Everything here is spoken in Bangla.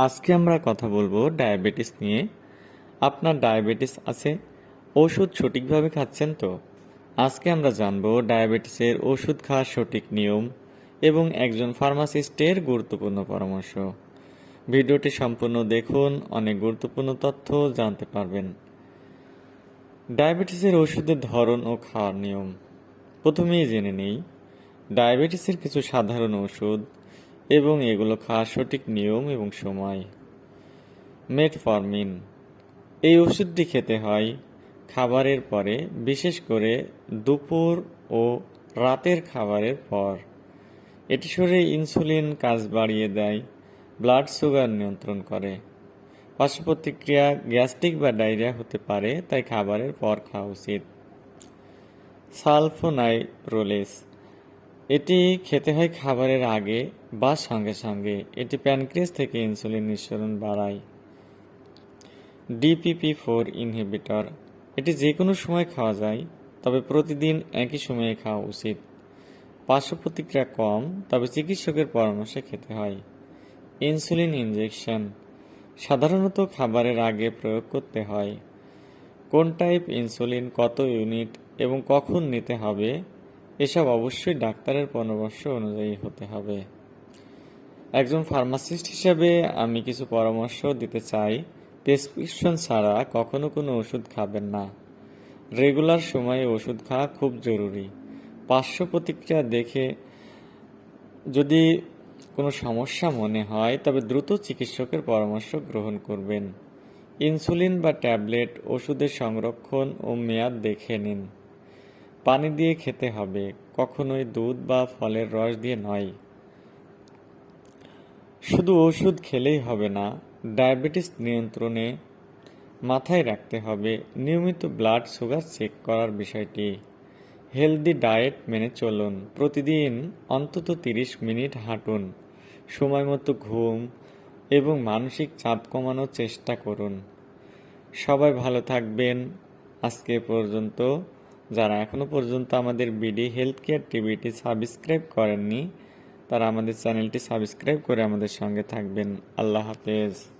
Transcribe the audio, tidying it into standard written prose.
আজকে আমরা কথা বলবো ডায়াবেটিস নিয়ে। আপনার ডায়াবেটিস আছে, ওষুধ সঠিকভাবে খাচ্ছেন তো? আজকে আমরা জানবো ডায়াবেটিসের ওষুধ খাওয়ার সঠিক নিয়ম এবং একজন ফার্মাসিস্টের গুরুত্বপূর্ণ পরামর্শ। ভিডিওটি সম্পূর্ণ দেখুন, অনেক গুরুত্বপূর্ণ তথ্য জানতে পারবেন। ডায়াবেটিসের ওষুধের ধরন ও খাওয়ার নিয়ম প্রথমেই জেনে নেই ডায়াবেটিসের কিছু সাধারণ ওষুধ এবং এগুলো খাওয়ার সঠিক নিয়ম এবং সময়। মেটফরমিন, এই ওষুধটি খেতে হয় খাবারের পরে, বিশেষ করে দুপুর ও রাতের খাবারের পর। এটি শরীরে ইনসুলিন কাজ বাড়িয়ে দেয়, ব্লাড সুগার নিয়ন্ত্রণ করে। পার্শ্ব প্রতিক্রিয়া গ্যাস্ট্রিক বা ডায়রিয়া হতে পারে, তাই খাবারের পর খাওয়া উচিত। সালফোনাইরোলেস, এটি খেতে হয় খাবারের আগে বা সঙ্গে সঙ্গে। এটি প্যানক্রিয়াস থেকে ইনসুলিন নিঃসরণ বাড়ায়। DPP-4 ইনহিবিটর, এটি যে কোনো সময় খাওয়া যায়, তবে প্রতিদিন একই সময়ে খাওয়া উচিত। পার্শ্ব প্রতিক্রিয়া কম, তবে চিকিৎসকের পরামর্শে খেতে হয়। ইনসুলিন ইনজেকশন, সাধারণত খাবারের আগে প্রয়োগ করতে হয়। কোন টাইপ ইনসুলিন, কত ইউনিট এবং কখন নিতে হবে, এসব অবশ্যই ডাক্তারের পরামর্শ অনুযায়ী হতে হবে। একজন ফার্মাসিস্ট হিসেবে আমি কিছু পরামর্শ দিতে চাই। প্রেসক্রিপশন ছাড়া কখনো কোনো ওষুধ খাবেন না। রেগুলার সময়ে ওষুধ খাওয়া খুব জরুরি। পার্শ্ব প্রতিক্রিয়া দেখে যদি কোনো সমস্যা মনে হয়, তবে দ্রুত চিকিৎসকের পরামর্শ গ্রহণ করবেন। ইনসুলিন বা ট্যাবলেট ওষুধের সংরক্ষণ ও মেয়াদ দেখে নিন। পানি দিয়ে খেতে হবে, কখনোই দুধ বা ফলের রস দিয়ে নয়। শুধু ওষুধ খেলেই হবে না, ডায়াবেটিস নিয়ন্ত্রণে মাথায় রাখতে হবে নিয়মিত ব্লাড সুগার চেক করার বিষয়টি। হেলদি ডায়েট মেনে চলুন, প্রতিদিন অন্তত 30 মিনিট হাঁটুন, সময়মতো ঘুম এবং মানসিক চাপ কমানোর চেষ্টা করুন। সবাই ভালো থাকবেন। আজকে পর্যন্ত যারা এখনো পর্যন্ত আমাদের বিডি হেলথ কেয়ার টিভিটি সাবস্ক্রাইব করেননি, তারা আমাদের চ্যানেলটি সাবস্ক্রাইব করে আমাদের সঙ্গে থাকবেন। আল্লাহ হাফেজ।